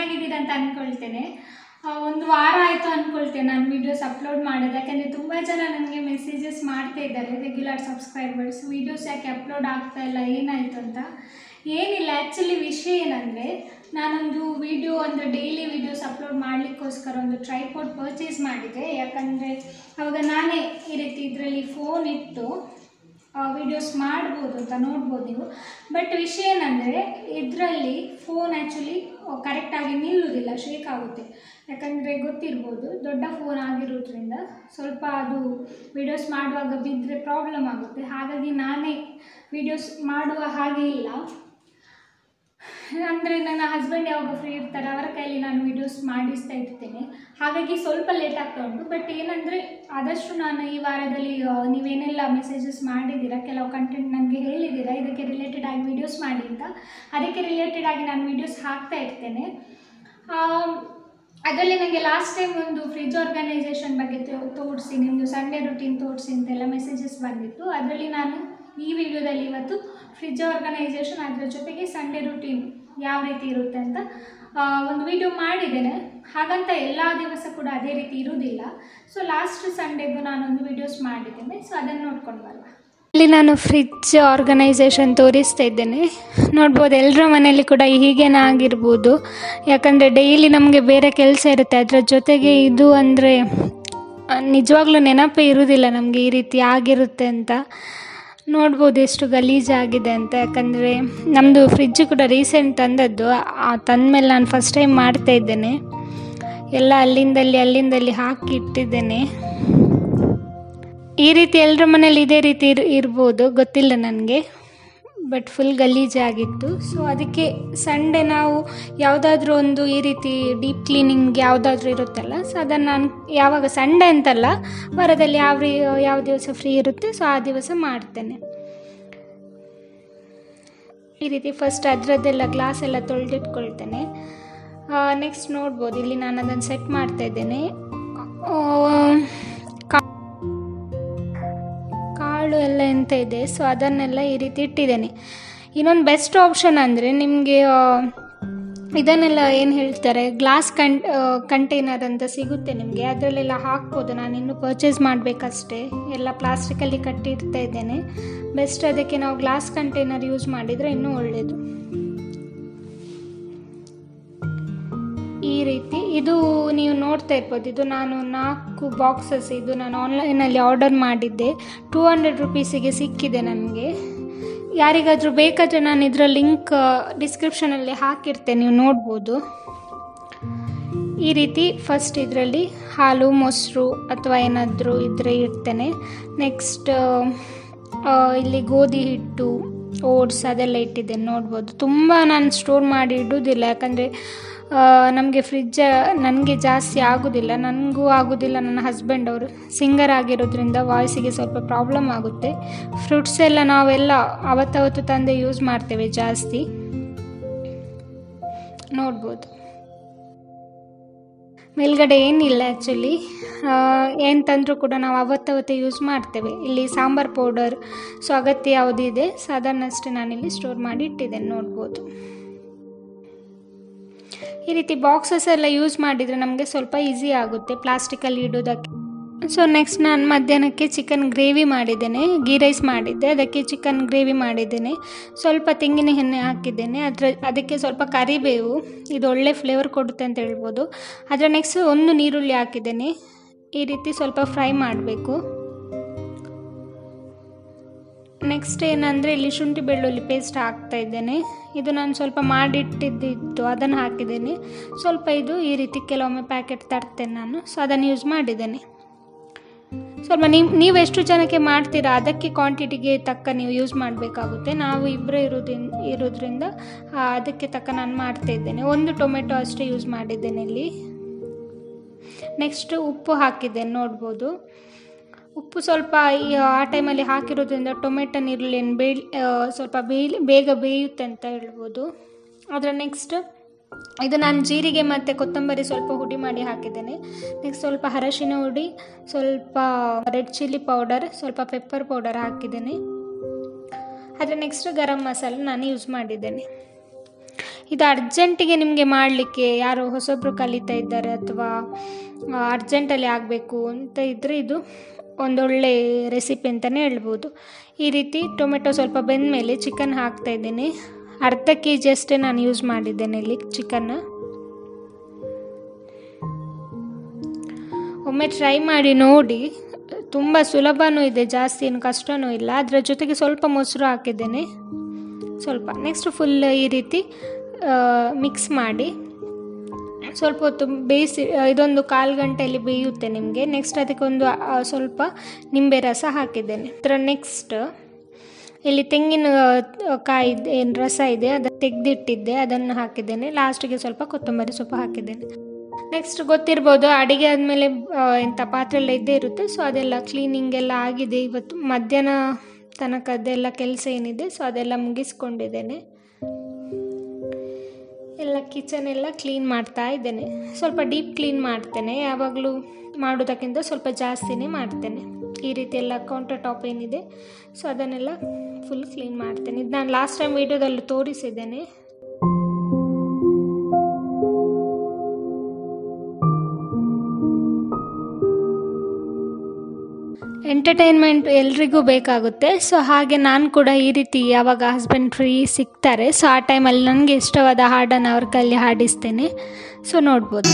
ಚೆನ್ನಾಗಿದ್ದೀರಾ ಅಂತ ಅಂದ್ಕೊಳ್ತೇನೆ. ಒಂದು ವಾರ ಆಯಿತು ಅಂದ್ಕೊಳ್ತೇನೆ ನಾನು ವೀಡಿಯೋಸ್ ಅಪ್ಲೋಡ್ ಮಾಡೋದು. ಯಾಕೆಂದರೆ ತುಂಬ ಜನ ನನಗೆ ಮೆಸೇಜಸ್ ಮಾಡ್ತಾ ಇದ್ದಾರೆ, ರೆಗ್ಯುಲರ್ ಸಬ್ಸ್ಕ್ರೈಬರ್ಸ್, ವೀಡಿಯೋಸ್ ಯಾಕೆ ಅಪ್ಲೋಡ್ ಆಗ್ತಾ ಇಲ್ಲ, ಏನಾಯಿತು ಅಂತ. ಏನಿಲ್ಲ, ಆ್ಯಕ್ಚುಲಿ ವಿಷಯ ಏನಂದರೆ, ನಾನೊಂದು ವೀಡಿಯೋ ಅಂದರೆ ಡೈಲಿ ವೀಡಿಯೋಸ್ ಅಪ್ಲೋಡ್ ಮಾಡಲಿಕ್ಕೋಸ್ಕರ ಒಂದು ಟ್ರೈಪಾಡ್ ಪರ್ಚೇಸ್ ಮಾಡಿದೆ. ಯಾಕಂದರೆ ಆವಾಗ ನಾನೇ ಈ ರೀತಿ ಇದರಲ್ಲಿ ಫೋನ್ ಇಟ್ಟು ವೀಡಿಯೋಸ್ ಮಾಡ್ಬೋದು ಅಂತ ನೋಡ್ಬೋದು ನೀವು. ಬಟ್ ವಿಷಯ ಏನಂದರೆ, ಇದರಲ್ಲಿ ಫೋನ್ ಆ್ಯಕ್ಚುಲಿ ಕರೆಕ್ಟಾಗಿ ನಿಲ್ಲುವುದಿಲ್ಲ, ಶೇಕ್ ಆಗುತ್ತೆ. ಯಾಕಂದರೆ ಗೊತ್ತಿರ್ಬೋದು, ದೊಡ್ಡ ಫೋನ್ ಆಗಿರೋದ್ರಿಂದ ಸ್ವಲ್ಪ ಅದು ವೀಡಿಯೋಸ್ ಮಾಡುವಾಗ ಬಿದ್ದರೆ ಪ್ರಾಬ್ಲಮ್ ಆಗುತ್ತೆ. ಹಾಗಾಗಿ ನಾನೇ ವೀಡಿಯೋಸ್ ಮಾಡುವ ಹಾಗೆ ಇಲ್ಲ. ಅಂದರೆ ನನ್ನ ಹಸ್ಬೆಂಡ್ ಯಾವಾಗ ಫ್ರೀ ಇರ್ತಾರೆ ಅವರ ಕೈಯಲ್ಲಿ ನಾನು ವೀಡಿಯೋಸ್ ಮಾಡಿಸ್ತಾ ಇರ್ತೇನೆ. ಹಾಗಾಗಿ ಸ್ವಲ್ಪ ಲೇಟ್ ಆಗ್ತಾ ಉಂಟು. ಬಟ್ ಏನಂದರೆ, ಆದಷ್ಟು ನಾನು ಈ ವಾರದಲ್ಲಿ ನೀವೇನೆಲ್ಲ ಮೆಸೇಜಸ್ ಮಾಡಿದ್ದೀರಾ, ಕೆಲವು ಕಂಟೆಂಟ್ ನನಗೆ ಹೇಳಿದ್ದೀರಾ ಇದಕ್ಕೆ ರಿಲೇಟೆಡ್ ಆಗಿ ವೀಡಿಯೋಸ್ ಮಾಡಿ ಅಂತ, ಅದಕ್ಕೆ ರಿಲೇಟೆಡ್ ಆಗಿ ನಾನು ವೀಡಿಯೋಸ್ ಹಾಕ್ತಾ ಇರ್ತೇನೆ. ಅದರಲ್ಲಿ ನನಗೆ ಲಾಸ್ಟ್ ಟೈಮ್ ಒಂದು ಫ್ರಿಜ್ ಆರ್ಗನೈಸೇಷನ್ ಬಗ್ಗೆ ತೋರಿಸಿ, ನಿಮ್ಮದು ಸಂಡೇ ರುಟೀನ್ ತೋರಿಸಿ ಅಂತೆಲ್ಲ ಮೆಸೇಜಸ್ ಬಂದಿತ್ತು. ಅದರಲ್ಲಿ ನಾನು ಈ ವಿಡಿಯೋದಲ್ಲಿ ಇವತ್ತು ಫ್ರಿಜ್ ಆರ್ಗನೈಸೇಷನ್, ಅದರ ಜೊತೆಗೆ ಸಂಡೇ ರುಟೀನ್ ಯಾವ ರೀತಿ ಇರುತ್ತೆ ಅಂತ ಒಂದು ವಿಡಿಯೋ ಮಾಡಿದ್ದೇನೆ. ಹಾಗಂತ ಎಲ್ಲ ದಿವಸ ಕೂಡ ಅದೇ ರೀತಿ ಇರುವುದಿಲ್ಲ. ಸೊ ಲಾಸ್ಟ್ ಸಂಡೇದು ನಾನೊಂದು ವೀಡಿಯೋಸ್ ಮಾಡಿದ್ದೇನೆ. ಸೊ ಅದನ್ನು ನೋಡ್ಕೊಂಡು ಬರುವ. ಇಲ್ಲಿ ನಾನು ಫ್ರಿಜ್ ಆರ್ಗನೈಸೇಷನ್ ತೋರಿಸ್ತಾ ಇದ್ದೇನೆ. ನೋಡ್ಬೋದು, ಎಲ್ಲರ ಮನೆಯಲ್ಲಿ ಕೂಡ ಹೀಗೇನೇ ಆಗಿರ್ಬೋದು. ಯಾಕಂದರೆ ಡೈಲಿ ನಮಗೆ ಬೇರೆ ಕೆಲಸ ಇರುತ್ತೆ, ಅದರ ಜೊತೆಗೆ ಇದು ಅಂದರೆ ನಿಜವಾಗ್ಲೂ ನೆನಪೇ ಇರುವುದಿಲ್ಲ ನಮಗೆ ಈ ರೀತಿ ಆಗಿರುತ್ತೆ ಅಂತ. ನೋಡ್ಬೋದು ಎಷ್ಟು ಗಲೀಜಾಗಿದೆ ಅಂತ. ಯಾಕಂದರೆ ನಮ್ಮದು ಫ್ರಿಜ್ ಕೂಡ ರೀಸೆಂಟ್ ತಂದದ್ದು. ತಂದಮೇಲೆ ನಾನು ಫಸ್ಟ್ ಟೈಮ್ ಮಾಡ್ತಾ ಇದ್ದೇನೆ. ಎಲ್ಲ ಅಲ್ಲಿಂದಲ್ಲಿ ಹಾಕಿ ಇಟ್ಟಿದ್ದೇನೆ. ಈ ರೀತಿ ಎಲ್ಲರ ಮನೇಲಿ ಇದೇ ರೀತಿ ಇರ್ಬೋದು, ಗೊತ್ತಿಲ್ಲ ನನಗೆ. ಬಟ್ ಫುಲ್ ಗಲೀಜಾಗಿತ್ತು. ಸೊ ಅದಕ್ಕೆ ಸಂಡೇ ನಾವು ಯಾವುದಾದ್ರೂ ಒಂದು ಈ ರೀತಿ ಡೀಪ್ ಕ್ಲೀನಿಂಗ್ ಯಾವುದಾದ್ರೂ ಇರುತ್ತಲ್ಲ, ಸೊ ಅದನ್ನು ನಾನು ಯಾವಾಗ ಸಂಡೇ ಅಂತಲ್ಲ, ವಾರದಲ್ಲಿ ಯಾವ ದಿವಸ ಫ್ರೀ ಇರುತ್ತೆ ಸೊ ಆ ದಿವಸ ಮಾಡ್ತೇನೆ. ಈ ರೀತಿ ಫಸ್ಟ್ ಅದರದ್ದೆಲ್ಲ ಗ್ಲಾಸ್ ಎಲ್ಲ ತೊಳೆದಿಟ್ಕೊಳ್ತೇನೆ. ನೆಕ್ಸ್ಟ್ ನೋಡ್ಬೋದು, ಇಲ್ಲಿ ನಾನು ಅದನ್ನು ಸೆಟ್ ಮಾಡ್ತಾ ಇದ್ದೇನೆ. ಕಾಳು ಎಲ್ಲ ಎಂತ ಇದೆ, ಸೊ ಅದನ್ನೆಲ್ಲ ಈ ರೀತಿ ಇಟ್ಟಿದ್ದೇನೆ. ಇನ್ನೊಂದು ಬೆಸ್ಟ್ ಆಪ್ಷನ್ ಅಂದರೆ ನಿಮಗೆ ಇದನ್ನೆಲ್ಲ ಏನು ಹೇಳ್ತಾರೆ, ಗ್ಲಾಸ್ ಕಂಟೈನರ್ ಅಂತ ಸಿಗುತ್ತೆ ನಿಮಗೆ, ಅದರಲ್ಲೆಲ್ಲ ಹಾಕ್ಬೋದು. ನಾನು ಇನ್ನೂ ಪರ್ಚೇಸ್ ಮಾಡಬೇಕಷ್ಟೇ, ಎಲ್ಲ ಪ್ಲಾಸ್ಟಿಕಲ್ಲಿ ಕಟ್ಟಿಡ್ತಾ ಇದ್ದೇನೆ. ಬೆಸ್ಟ್ ಅದಕ್ಕೆ ನಾವು ಗ್ಲಾಸ್ ಕಂಟೈನರ್ ಯೂಸ್ ಮಾಡಿದರೆ ಇನ್ನೂ ಒಳ್ಳೆಯದು. ಈ ರೀತಿ ಇದು ನೀವು ನೋಡ್ತಾ ಇರ್ಬೋದು, ಇದು ನಾನು 4 ಬಾಕ್ಸಸ್, ಇದು ನಾನು ಆನ್ಲೈನಲ್ಲಿ ಆರ್ಡರ್ ಮಾಡಿದ್ದೆ. 200 ರೂಪೀಸಿಗೆ ಸಿಕ್ಕಿದೆ ನನಗೆ. ಯಾರಿಗಾದರೂ ಬೇಕಾದರೆ ನಾನು ಇದರ ಲಿಂಕ್ ಡಿಸ್ಕ್ರಿಪ್ಷನಲ್ಲಿ ಹಾಕಿರ್ತೇನೆ, ನೀವು ನೋಡ್ಬೋದು. ಈ ರೀತಿ ಫಸ್ಟ್ ಇದರಲ್ಲಿ ಹಾಲು, ಮೊಸರು ಅಥವಾ ಏನಾದರೂ ಇದ್ದರೆ ಇಡ್ತೇನೆ. ನೆಕ್ಸ್ಟ್ ಇಲ್ಲಿ ಗೋಧಿ ಹಿಟ್ಟು, ಓಟ್ಸ್ ಅದೆಲ್ಲ ಇಟ್ಟಿದ್ದೇನೆ. ನೋಡ್ಬೋದು, ತುಂಬ ನಾನು ಸ್ಟೋರ್ ಮಾಡಿ ಇಡೋದಿಲ್ಲ. ಯಾಕಂದರೆ ನಮಗೆ ನನಗೆ ಜಾಸ್ತಿ ಆಗೋದಿಲ್ಲ, ನನಗೂ ಆಗೋದಿಲ್ಲ. ನನ್ನ ಹಸ್ಬೆಂಡ್ ಅವರು ಸಿಂಗರ್ ಆಗಿರೋದ್ರಿಂದ ವಾಯ್ಸಿಗೆ ಸ್ವಲ್ಪ ಪ್ರಾಬ್ಲಮ್ ಆಗುತ್ತೆ. ಫ್ರೂಟ್ಸ್ ಎಲ್ಲ ನಾವೆಲ್ಲ ಅವತ್ತವತ್ತು ತಂದೆ ಯೂಸ್ ಮಾಡ್ತೇವೆ ಜಾಸ್ತಿ. ನೋಡ್ಬೋದು, ಮೇಲ್ಗಡೆ ಏನಿಲ್ಲ ಆ್ಯಕ್ಚುಲಿ, ಏನು ತಂದರೂ ಕೂಡ ನಾವು ಅವತ್ತವತ್ತೇ ಯೂಸ್ ಮಾಡ್ತೇವೆ. ಇಲ್ಲಿ ಸಾಂಬಾರ್ ಪೌಡರ್, ಸೊ ಅಗತ್ಯ ಯಾವುದಿದೆ ಸೊ ಅದನ್ನಷ್ಟೇ ನಾನಿಲ್ಲಿ ಸ್ಟೋರ್ ಮಾಡಿ ಇಟ್ಟಿದ್ದೇನೆ. ನೋಡ್ಬೋದು, ಈ ರೀತಿ ಬಾಕ್ಸಸ್ ಎಲ್ಲ ಯೂಸ್ ಮಾಡಿದರೆ ನಮಗೆ ಸ್ವಲ್ಪ ಈಸಿ ಆಗುತ್ತೆ ಪ್ಲಾಸ್ಟಿಕಲ್ಲಿ ಇಡೋದಕ್ಕೆ. ಸೊ ನೆಕ್ಸ್ಟ್ ನಾನು ಮಧ್ಯಾಹ್ನಕ್ಕೆ ಚಿಕನ್ ಗ್ರೇವಿ ಮಾಡಿದ್ದೇನೆ. ಗೀ ರೈಸ್ ಮಾಡಿದ್ದೆ, ಅದಕ್ಕೆ ಚಿಕನ್ ಗ್ರೇವಿ ಮಾಡಿದ್ದೇನೆ. ಸ್ವಲ್ಪ ತೆಂಗಿನ ಎಣ್ಣೆ ಹಾಕಿದ್ದೇನೆ. ಅದಕ್ಕೆ ಸ್ವಲ್ಪ ಕರಿಬೇವು, ಇದು ಒಳ್ಳೆ ಫ್ಲೇವರ್ ಕೊಡುತ್ತೆ ಅಂತ ಹೇಳ್ಬೋದು. ಅದರ ನೆಕ್ಸ್ಟ್ ಒಂದು ಈರುಳ್ಳಿ ಹಾಕಿದ್ದೇನೆ. ಈ ರೀತಿ ಸ್ವಲ್ಪ ಫ್ರೈ ಮಾಡಬೇಕು. ನೆಕ್ಸ್ಟ್ ಏನಂದರೆ, ಇಲ್ಲಿ ಶುಂಠಿ ಬೆಳ್ಳುಳ್ಳಿ ಪೇಸ್ಟ್ ಹಾಕ್ತಾ ಇದ್ದೇನೆ. ಇದು ನಾನು ಸ್ವಲ್ಪ ಮಾಡಿಟ್ಟಿದ್ದಿತ್ತು, ಅದನ್ನು ಹಾಕಿದ್ದೇನೆ. ಸ್ವಲ್ಪ ಇದು ಈ ರೀತಿ ಕೆಲವೊಮ್ಮೆ ಪ್ಯಾಕೆಟ್ ತರ್ತೇನೆ ನಾನು, ಸೊ ಅದನ್ನು ಯೂಸ್ ಮಾಡಿದ್ದೇನೆ. ಸ್ವಲ್ಪ ನೀವು ಎಷ್ಟು ಜನಕ್ಕೆ ಮಾಡ್ತೀರಾ ಅದಕ್ಕೆ ಕ್ವಾಂಟಿಟಿಗೆ ತಕ್ಕ ನೀವು ಯೂಸ್ ಮಾಡಬೇಕಾಗುತ್ತೆ. ನಾವು ಇಬ್ಬರೇ ಇರೋದ್ರಿಂದ ಅದಕ್ಕೆ ತಕ್ಕ ನಾನು ಮಾಡ್ತಾ ಇದ್ದೇನೆ. 1 ಟೊಮೆಟೊ ಅಷ್ಟೇ ಯೂಸ್ ಮಾಡಿದ್ದೇನೆ ಇಲ್ಲಿ. ನೆಕ್ಸ್ಟ್ ಉಪ್ಪು ಹಾಕಿದ್ದೇನೆ. ನೋಡ್ಬೋದು, ಉಪ್ಪು ಸ್ವಲ್ಪ ಆ ಟೈಮಲ್ಲಿ ಹಾಕಿರೋದ್ರಿಂದ ಟೊಮೆಟೊ ಈರುಳ್ಳಿಯನ್ನು ಸ್ವಲ್ಪ ಬೇಗ ಬೇಯುತ್ತೆ ಅಂತ ಹೇಳ್ಬೋದು. ಅದರ ನೆಕ್ಸ್ಟ್ ಇದು ನಾನು ಜೀರಿಗೆ ಮತ್ತು ಕೊತ್ತಂಬರಿ ಸ್ವಲ್ಪ ಹುಡಿ ಮಾಡಿ ಹಾಕಿದ್ದೇನೆ. ನೆಕ್ಸ್ಟ್ ಸ್ವಲ್ಪ ಅರಶಿನ ಹುಡಿ, ಸ್ವಲ್ಪ ರೆಡ್ ಚಿಲ್ಲಿ ಪೌಡರ್, ಸ್ವಲ್ಪ ಪೆಪ್ಪರ್ ಪೌಡರ್ ಹಾಕಿದ್ದೇನೆ. ಅದರ ನೆಕ್ಸ್ಟ್ ಗರಂ ಮಸಾಲೆ ನಾನು ಯೂಸ್ ಮಾಡಿದ್ದೇನೆ. ಇದು ಅರ್ಜೆಂಟಿಗೆ ನಿಮಗೆ ಮಾಡಲಿಕ್ಕೆ ಯಾರೋ ಹೊಸೊಬ್ಬರು ಕಲಿತಾ ಇದ್ದಾರೆ ಅಥವಾ ಅರ್ಜೆಂಟಲ್ಲಿ ಆಗಬೇಕು ಅಂತ ಇದ್ದರೆ ಇದು ಒಂದೊಳ್ಳೆ ರೆಸಿಪಿ ಅಂತಲೇ ಹೇಳ್ಬೋದು. ಈ ರೀತಿ ಟೊಮೆಟೊ ಸ್ವಲ್ಪ ಬೆಂದ ಮೇಲೆ ಚಿಕನ್ ಹಾಕ್ತಾಯಿದ್ದೇನೆ. ಅರ್ಧ kg ಅಷ್ಟೇ ನಾನು ಯೂಸ್ ಮಾಡಿದ್ದೇನೆ ಇಲ್ಲಿ ಚಿಕನ್ನ. ಒಮ್ಮೆ ಟ್ರೈ ಮಾಡಿ ನೋಡಿ, ತುಂಬ ಸುಲಭವೂ ಇದೆ, ಜಾಸ್ತಿ ಏನು ಕಷ್ಟವೂ ಇಲ್ಲ. ಅದರ ಜೊತೆಗೆ ಸ್ವಲ್ಪ ಮೊಸರು ಹಾಕಿದ್ದೇನೆ ಸ್ವಲ್ಪ. ನೆಕ್ಸ್ಟ್ ಫುಲ್ ಈ ರೀತಿ ಮಿಕ್ಸ್ ಮಾಡಿ ಸ್ವಲ್ಪ ಹೊತ್ತು ಬೇಯಿಸಿ, ಇದೊಂದು 1/4 ಗಂಟೆಯಲ್ಲಿ ಬೇಯುತ್ತೆ ನಿಮಗೆ. ನೆಕ್ಸ್ಟ್ ಅದಕ್ಕೆ ಒಂದು ಸ್ವಲ್ಪ ನಿಂಬೆ ರಸ ಹಾಕಿದ್ದೇನೆ. ಅದರ ನೆಕ್ಸ್ಟ್ ಇಲ್ಲಿ ತೆಂಗಿನ ಕಾಯಿ ಏನು ರಸ ಇದೆ ಅದನ್ನು ತೆಗೆದಿಟ್ಟಿದ್ದೆ, ಅದನ್ನು ಹಾಕಿದ್ದೇನೆ. ಲಾಸ್ಟಿಗೆ ಸ್ವಲ್ಪ ಕೊತ್ತಂಬರಿ ಸೊಪ್ಪು ಹಾಕಿದ್ದೇನೆ. ನೆಕ್ಸ್ಟ್ ಗೊತ್ತಿರ್ಬೋದು, ಅಡುಗೆ ಆದಮೇಲೆ ಎಂಥ ಪಾತ್ರೆ ಎಲ್ಲ ಇದ್ದೇ ಇರುತ್ತೆ. ಸೊ ಅದೆಲ್ಲ ಕ್ಲೀನಿಂಗ್ ಎಲ್ಲ ಆಗಿದೆ ಇವತ್ತು ಮಧ್ಯಾಹ್ನ ತನಕದ್ದೆಲ್ಲ ಕೆಲಸ ಏನಿದೆ ಸೊ ಅದೆಲ್ಲ ಮುಗಿಸ್ಕೊಂಡಿದ್ದೇನೆ. ಎಲ್ಲ ಕಿಚನ್ ಎಲ್ಲ ಕ್ಲೀನ್ ಮಾಡ್ತಾ ಇದ್ದೇನೆ. ಸ್ವಲ್ಪ ಡೀಪ್ ಕ್ಲೀನ್ ಮಾಡ್ತೇನೆ, ಯಾವಾಗಲೂ ಮಾಡೋದಕ್ಕಿಂತ ಸ್ವಲ್ಪ ಜಾಸ್ತಿನೇ ಮಾಡ್ತೇನೆ. ಈ ರೀತಿ ಎಲ್ಲ ಕೌಂಟರ್ ಟಾಪ್ ಏನಿದೆ ಸೊ ಅದನ್ನೆಲ್ಲ ಫುಲ್ ಕ್ಲೀನ್ ಮಾಡ್ತೇನೆ. ಇದು ನಾನು ಲಾಸ್ಟ್ ಟೈಮ್ ವೀಡಿಯೋದಲ್ಲಿ ತೋರಿಸಿದ್ದೇನೆ. ಎಂಟರ್ಟೈನ್ಮೆಂಟ್ ಎಲ್ರಿಗೂ ಬೇಕಾಗುತ್ತೆ. ಸೊ ಹಾಗೆ ನಾನು ಕೂಡ ಈ ರೀತಿ ಯಾವಾಗ ಹಸ್ಬೆಂಡ್ ಫ್ರೀ ಸಿಗ್ತಾರೆ ಸೊ ಆ ಟೈಮಲ್ಲಿ ನನಗೆ ಇಷ್ಟವಾದ ಹಾಡನ್ನು ಅವ್ರ ಕೈಲಿ ಹಾಡಿಸ್ತೇನೆ. ಸೊ ನೋಡ್ಬೋದು.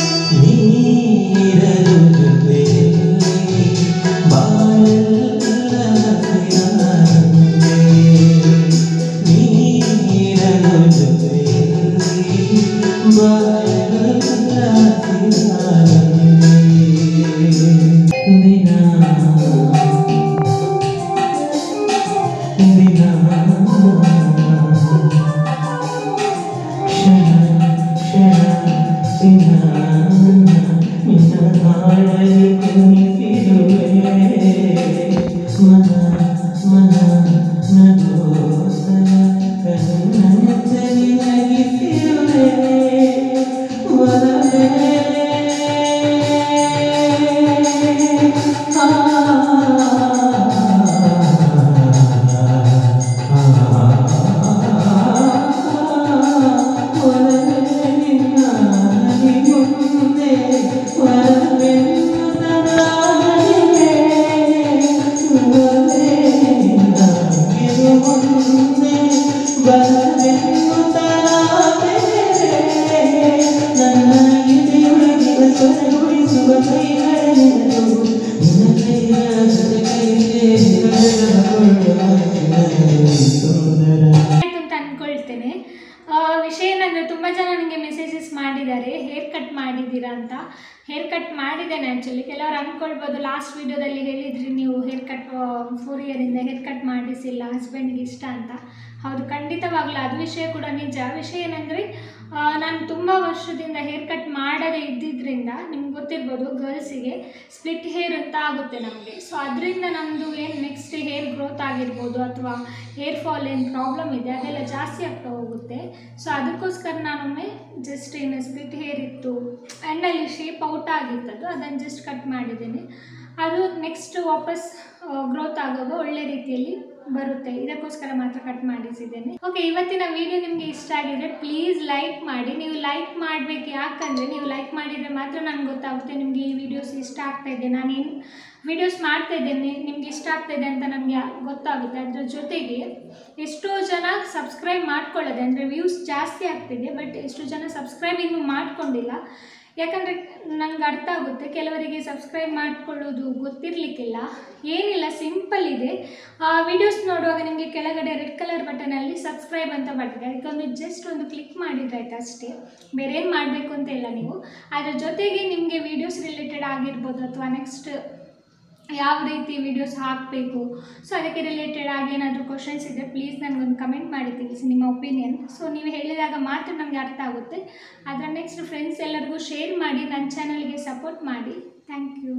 ವಿಷಯ ಏನಂದರೆ ತುಂಬ ಜನ ನನಗೆ ಮೆಸೇಜಸ್ ಮಾಡಿದ್ದಾರೆ ಹೇರ್ ಕಟ್ ಮಾಡಿದ್ದೀರಾ ಅಂತ. ಹೇರ್ ಕಟ್ ಮಾಡಿದ್ದೇನೆ ಆ್ಯಕ್ಚುಲಿ. ಕೆಲವರು ಅಂದ್ಕೊಳ್ಬೋದು ಲಾಸ್ಟ್ ವೀಡಿಯೋದಲ್ಲಿ ಹೇಳಿದ್ರಿ ನೀವು ಹೇರ್ ಕಟ್ 4 ಇಯರಿಂದ ಹೇರ್ ಕಟ್ ಮಾಡಿಸಿಲ್ಲ ಹಸ್ಬೆಂಡ್ಗೆ ಇಷ್ಟ ಅಂತ. ಹೌದು, ಖಂಡಿತವಾಗ್ಲೂ ಅದು ವಿಷಯ ಕೂಡ ನಿಜ. ವಿಷಯ ಏನಂದರೆ ನಾನು ತುಂಬ ವರ್ಷದಿಂದ ಹೇರ್ ಕಟ್ ಮಾಡದೇ ಇದ್ದಿದ್ದರಿಂದ ನಿಮ್ಗೆ ಗೊತ್ತಿರ್ಬೋದು ಗರ್ಲ್ಸಿಗೆ ಸ್ಪ್ಲಿಟ್ ಹೇರ್ ಅಂತ ಆಗುತ್ತೆ ನಮಗೆ. ಸೊ ಅದರಿಂದ ನಮ್ಮದು ಏನು ನೆಕ್ಸ್ಟ್ ಹೇರ್ ಗ್ರೋತ್ ಆಗಿರ್ಬೋದು ಅಥವಾ ಹೇರ್ ಫಾಲ್ ಏನು ಪ್ರಾಬ್ಲಮ್ ಇದೆ ಅದೆಲ್ಲ ಜಾಸ್ತಿ ಆಗ್ತಾ ಹೋಗುತ್ತೆ. ಸೊ ಅದಕ್ಕೋಸ್ಕರ ನಾನೊಮ್ಮೆ ಜಸ್ಟ್ ಏನು ಸ್ಪ್ಲಿಟ್ ಹೇರ್ ಇತ್ತು ಎಂಡಲ್ಲಿ ಶೇಪ್ ಔಟ್ ಆಗಿತ್ತದು, ಅದನ್ನು ಜಸ್ಟ್ ಕಟ್ ಮಾಡಿದ್ದೇನೆ. ಅದು ನೆಕ್ಸ್ಟ್ ವಾಪಸ್ ಗ್ರೋತ್ ಆಗುವಾಗ ಒಳ್ಳೆ ರೀತಿಯಲ್ಲಿ ಬರುತ್ತೆ. ಇದಕ್ಕೋಸ್ಕರ ಮಾತ್ರ ಕಟ್ ಮಾಡಿಸಿದ್ದೇನೆ. ಓಕೆ, ಇವತ್ತಿನ ವಿಡಿಯೋ ನಿಮಗೆ ಇಷ್ಟ ಆಗಿದ್ರೆ ಪ್ಲೀಸ್ ಲೈಕ್ ಮಾಡಿ. ನೀವು ಲೈಕ್ ಮಾಡಬೇಕು, ಯಾಕಂದರೆ ನೀವು ಲೈಕ್ ಮಾಡಿದರೆ ಮಾತ್ರ ನನಗೆ ಗೊತ್ತಾಗುತ್ತೆ ನಿಮಗೆ ಈ ವಿಡಿಯೋಸ್ ಇಷ್ಟ ಆಗ್ತಾಯಿದೆ, ನಾನೇನು ವಿಡಿಯೋಸ್ ಮಾಡ್ತಾ ಇದ್ದೇನೆ ನಿಮ್ಗೆ ಇಷ್ಟ ಆಗ್ತಾಯಿದೆ ಅಂತ ನನಗೆ ಗೊತ್ತಾಗುತ್ತೆ. ಅದರ ಜೊತೆಗೆ ಎಷ್ಟೋ ಜನ ಸಬ್ಸ್ಕ್ರೈಬ್ ಮಾಡ್ಕೊಳ್ಳೋದೆ, ಅಂದರೆ ವ್ಯೂಸ್ ಜಾಸ್ತಿ ಆಗ್ತಿದೆ, ಬಟ್ ಎಷ್ಟೋ ಜನ ಸಬ್ಸ್ಕ್ರೈಬ್ ಇನ್ನೂ ಮಾಡ್ಕೊಂಡಿಲ್ಲ. ಯಾಕಂದರೆ ನನಗೆ ಅರ್ಥ ಆಗುತ್ತೆ ಕೆಲವರಿಗೆ ಸಬ್ಸ್ಕ್ರೈಬ್ ಮಾಡಿಕೊಳ್ಳೋದು ಗೊತ್ತಿರಲಿಕ್ಕಿಲ್ಲ. ಏನಿಲ್ಲ, ಸಿಂಪಲ್ ಇದೆ. ವಿಡಿಯೋಸ್ ನೋಡುವಾಗ ನಿಮಗೆ ಕೆಳಗಡೆ ರೆಡ್ ಕಲರ್ ಬಟನಲ್ಲಿ ಸಬ್ಸ್ಕ್ರೈಬ್ ಅಂತ ಬರ್ತದೆ, ಅದಕ್ಕೊಂದು ಜಸ್ಟ್ ಒಂದು ಕ್ಲಿಕ್ ಮಾಡಿದರೆ ಆಯ್ತು ಅಷ್ಟೇ, ಬೇರೆ ಏನು ಮಾಡಬೇಕು ಅಂತ ಇಲ್ಲ ನೀವು. ಅದರ ಜೊತೆಗೆ ನಿಮಗೆ ವೀಡಿಯೋಸ್ ರಿಲೇಟೆಡ್ ಆಗಿರ್ಬೋದು ಅಥವಾ ನೆಕ್ಸ್ಟ್ ಯಾವ ರೀತಿ ವೀಡಿಯೋಸ್ ಹಾಕಬೇಕು ಸೊ ಅದಕ್ಕೆ ರಿಲೇಟೆಡ್ ಆಗಿ ಏನಾದರೂ ಕ್ವಶನ್ಸ್ ಇದ್ದರೆ ಪ್ಲೀಸ್ ನನಗೊಂದು ಕಮೆಂಟ್ ಮಾಡಿ ತಿಳಿಸಿ ನಿಮ್ಮ ಒಪಿನಿಯನ್. ಸೊ ನೀವು ಹೇಳಿದಾಗ ಮಾತ್ರ ನನಗೆ ಅರ್ಥ ಆಗುತ್ತೆ. ಅದರ ನೆಕ್ಸ್ಟ್ ಫ್ರೆಂಡ್ಸ್ ಎಲ್ಲರಿಗೂ ಶೇರ್ ಮಾಡಿ, ನನ್ನ ಚಾನಲ್ಗೆ ಸಪೋರ್ಟ್ ಮಾಡಿ. Thank you.